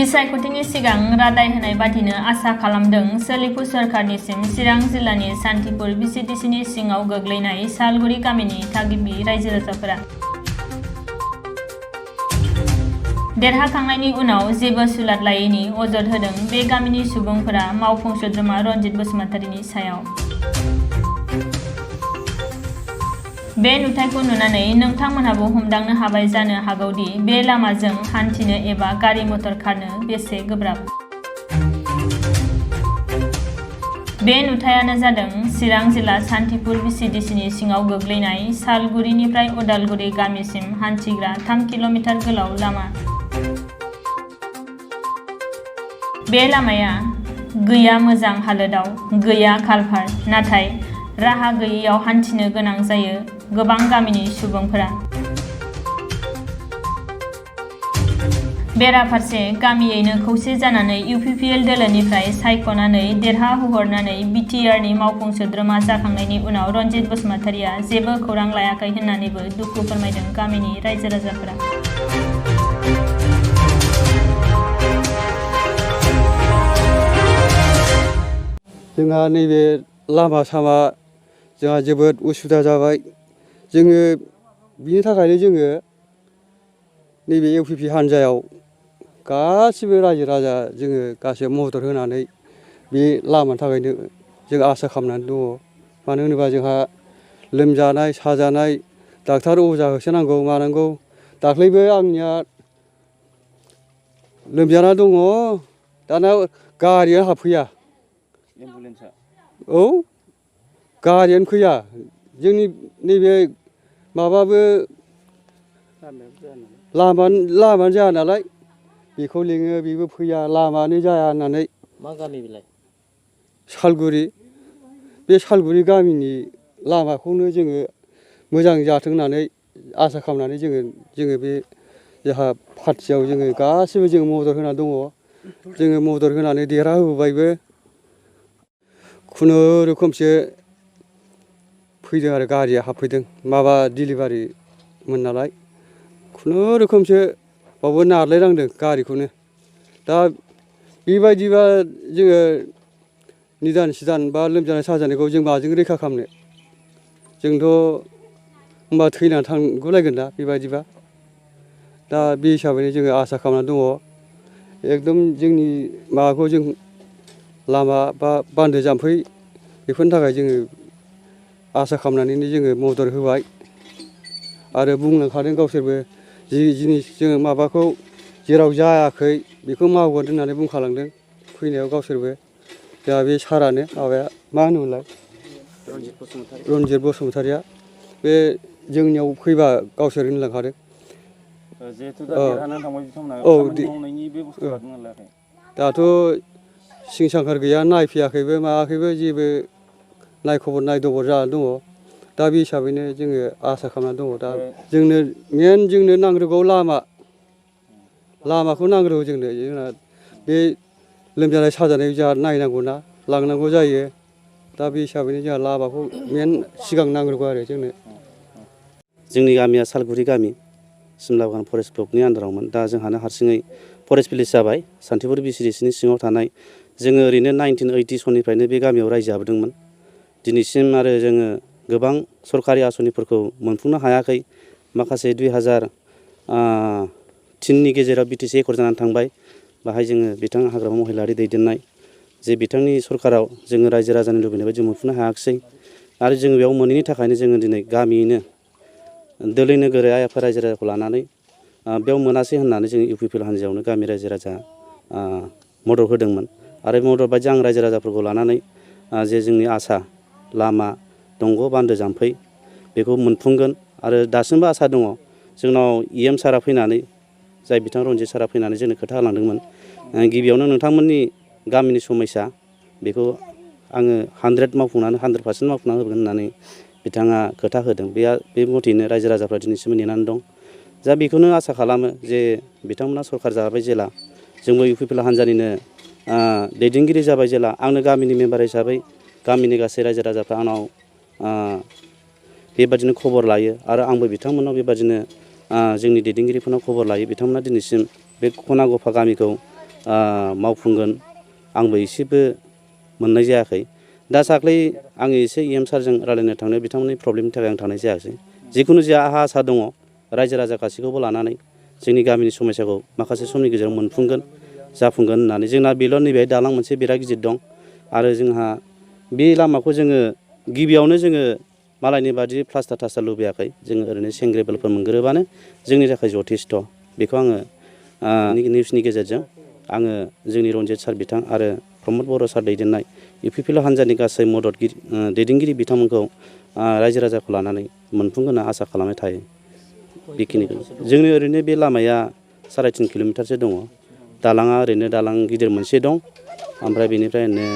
बिसायख'थिनि सिगां रादाय होनाय बादिनो आसा खालामदों सोलिफु सोरखारनिसिम चिरां जिल्लानि सान्थिपुर बिसिडिसिनि सिङाव गोग्लैनाय सालगुरि गामिनि थागिबि रायजो राजाफोरा। देरहाखांनायनि उनाव जेबो सुलाद लायैनि अजद होदों बे गामिनि सुबुंफोरा मावफुं सोद्रोमा रनजित बसुमतारीनि सायाव। बे नुथायखौ नुनानै नोंथांमोनहाबो हमदांनो हाबाय जानो हागौदि बे लामाजों हान्थिनो एबा गारि मटर खारनो बेसे गोब्राब। बे नुथायानो जादों चिरां जिल्ला सान्थिपुर बिसिडिसिनि सिङाव गोग्लैनाय सालगुरिनिफ्राय उदालगुरि गामिसिम हान्थिग्रा 3 किल'मिटार गोलाव लामा। बे लामाया गैया मोजां हालोदाव, गैया कालभार्ट, नाथाय राहा गैयैयाव हान्थिनो गोनां जायो गोबां गामिनि सुबुंफोरा। बेराफारसे गामियैनो खौसे जानानै इउपिपिएल दोलोनिफ्राय सायख'नानै देरहाहोहरनानै बिटिआरनि मावफुं सोद्रोमा जाखांनायनि उनाव रनजित बसुमतारीया जेबो खौरां लायाखै होननानैबो दुखु फोरमायदों गामिनि रायजो राजाफोरा। जोंहा नैबे लामा सामा जोंहा जोबोद उसुबिदा जाबाय। जोङो बिनि थाखायनो जोङो नैबे इउपिपि हान्जायाव गासिबो रायजो राजा जोङो गासिबो मदद होनानै बे लामानि थाखायनो जों आसा खालामनानै दङ। मानो होनोबा जोंहा लोमजानाय साजानाय डाक्टार अजा होसोनांगौ मानांगौ। दाख्लैबो आंनिया लोमजाना दङ, दाना गारिया हाबफैया। औ, गारियानो फैया। जोंनि नैबे माबाबो लामायानो जाया नालाय, बेखौ लिङो बेबो फैया, लामायानो जाया होननानै। मा गामि बेलाय? सालगुरि। बे सालगुरि गामिनि लामाखौनो जोङो मोजां जाथों होननानै आसा खालामनानै जोङो बे जोंहा पार्टियाव जोङो गासिबो जों मदद होना दङ। जोङो मदद होनानै देरहाहोबायबो। खुनुरुखुमसो फैदों आरो गारिया हाबफैदों, माबा डिलिभारिमोन नालाय। खुनुरुखुमसो बावबो नारलायनांदों गारिखौनो। दा बेबायदिबा जोङो निदान सिदान बा लोमजानाय साजानायखौ जों माजों रैखा खालामनो? जोंथ' होनबा थैनानै थांगुलायगोन ना बेबायदिबा। दा बे हिसाबैनो जोङो आसा खालामनानै दङ। एकदम जोंनि माबाखौ जों लामा बा बान्दो जाम्फै बेफोरनि थाखाय जोङो आसा खालामनानैनो जोङो मदद होबाय। आरो बुंलांखादों गावसोरबो जि जिनिस जोङो माबाखौ जेराव जायाखै बेखौ मावगोन होननानै बुंखालांदों फैनायाव गावसोरबो। जोंहा बे सारानो माबाया मा होनोमोनलाय? रनजित बसुमतारीया बे जोंनियाव फैबा गावसोर होनलांखादों। जिहेथु दा देरहानानै थांबाय बिथांमोना खामानि मावनायनि बेब'स्था लादोंना लायाखै? दाथ' सिं सांखार गैया, नायफैयाखैबो मायाखैबो, जेबो नायखबर नायदबर जानानै दङ। दा बे हिसाबैनो जोङो आसा खालामनानै दङ। दा जोंनो नांग्रोगौ लामाखौ नांग्रोगौ जोंना बे लोमजानाय साजानाय जोंहा नायनांगौना लांनांगौ जायो। दा बे हिसाबैनो जोंहा लामाखौ सिगां नांग्रोगौ आरो जोंनो। जोंनि गामिया सालगुरि गामि, सिमला बागान फरेस्ट ब्लकनि आन्दारावमोन। दा जोंहानो हारसिङै फरेस्ट भिलेज जाबाय। सान्थिपुर बिसिडिसिनि सिङाव थानाय जोङो ओरैनो 1980 सननिफ्रायनो बे गामियाव रायजो जाबोदोंमोन। दिनैसिम आरो जोङो गोबां सरकारि आसनिफोरखौ मोनफुंनो हायाखै। माखासे 2003नि गेजेराव बिटिसि एकर्ड जानानै थांबाय। बाहाय जोङो बिथां हाग्रामा महिलारि दैदेननाय जे बिथांनि सरकाराव जोङो रायजो राजानि लुबैनाय बायदि मोनफुंनो हायाखिसै। आरो जोङो बेयाव मोनैनि थाखायनो जोङो दिनै गामियैनो दोलै नोगोरै आइ आफा रायजो राजाखौ लानानै बेयाव मोनासै होननानै जोङो इउपिपिएल हान्जायावनो गामि रायजो राजा मदद होदोंमोन। आरो मदद बायदि आं रायजो राजाफोरखौ लानानै जे जोंनि आसा लामा दंग' बान्दो जाम्फै बेखौ मोनफुंगोन। आरो दासिमबो आसा दङ। जोंनाव EM सारा फैनानै, जाय बिथां रनजित सारा फैनानै जोंनो खोथा होलांदोंमोन। गिबियावनो नोंथांमोननि गामिनि समस्या बेखौ आङो 100% मावफुंना होगोन होननानै बिथाङा खोथा होदों। बे मथेनो रायजो राजाफ्रा दिनैसिम नेनानै दं। दा बेखौनो आसा खालामो जे बिथांमोना सरकार जाबाय जेला, जोंबो इउपिपिएल हान्जानिनो दैदेनगिरि जाबाय जेला, आंनो गामिनि मेम्बार हिसाबै गामिनि गासै रायजो राजाफ्रा आंनाव बेबादिनो खबर लायो। आरो आंबो बिथांमोननाव बेबादिनो जोंनि दैदेनगिरिफोरनाव खबर लायो। बिथांमोना दिनैसिम बे खना गफा गामिखौ मावफुंगोन आंबो एसेबो मोननाय जायाखै। दा साख्लै आङो एसे EM सारजों रायलायनो थांनायाव बिथांमोननि प्रब्लेमनि थाखाय आं थांनाय जायासै। जिखुनु जाया आहा आसा दङ रायजो राजा गासैखौबो लानानै जोंनि गामिनि समस्याखौ माखासे समनि गेजेराव मोनफुंगोन जाफुंगोन होननानै। जोंना बेल' नैबे दालां मोनसे बिराद गिदिर दं आरो जोंहा बे लामाखौ जोङो गिबियावनो जोङो मालायनि बादि प्लास्टार थास्टार लुबैयाखै। जोङो ओरैनो सेंग्रेबेलफोर मोनग्रोबानो जोंनि थाखाय जथेस्थ'। बेखौ आङो निउसनि गेजेरजों आङो जोंनि रन्जित सार बिथां आरो प्रमद बर' सार दैदेननाय UPPL हान्जानि गासै दैदेनगिरि बिथांमोनखौ रायजो राजाखौ लानानै मोनफुंगोन होनना आसा खालामनाय थायो। बेखिनिखौ जोंनि ओरैनो बे लामाया 3.5 किल'मिटारसो दङ। दालाङा ओरैनो दालां गिदिर मोनसे दं, ओमफ्राय बेनिफ्राय ओरैनो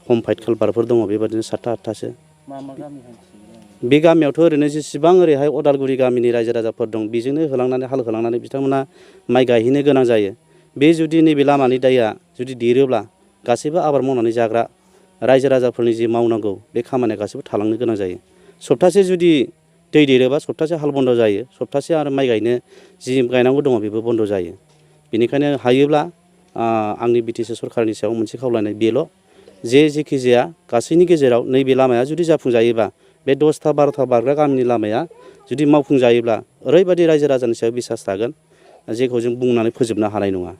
हमफाइट कालभारफोर दङ बेबादिनो 7था 8थासो। बे गामियावथ' ओरैनो जेसेबां ओरैहाय अदालगुरि गामिनि रायजो राजाफोर दं बेजोंनो होलांनानै हाल होलांनानै बिथांमोना माइ गायहैनो गोनां जायो। बे जुदि नैबे लामानि दाया जुदि देरोब्ला गासैबो आबाद मावनानै जाग्रा रायजो राजाफोरनि जि मावनांगौ बे खामानिया गासैबो थालांनो गोनां जायो। सप्तासे जुदि दै देरोबा सप्तासे हाल बन्द' जायो, सप्तासे आरो माइ गायनो जि गायनांगौ दङ बेबो बन्द' जायो। बेनिखायनो हायोब्ला आंनि BTC सरकारनि सायाव मोनसे खावलायनाय बेल' जेखि जाया गासैनि गेजेराव नैबे लामाया जुदि जाफुंजायोबा बे 10था 12था बारग्रा गामिनि लामाया जुदि मावफुंजायोब्ला ओरैबायदि रायजो राजानि सायाव बिसास थागोन जेखौ जों बुंनानै फोजोबनो हानाय नङा।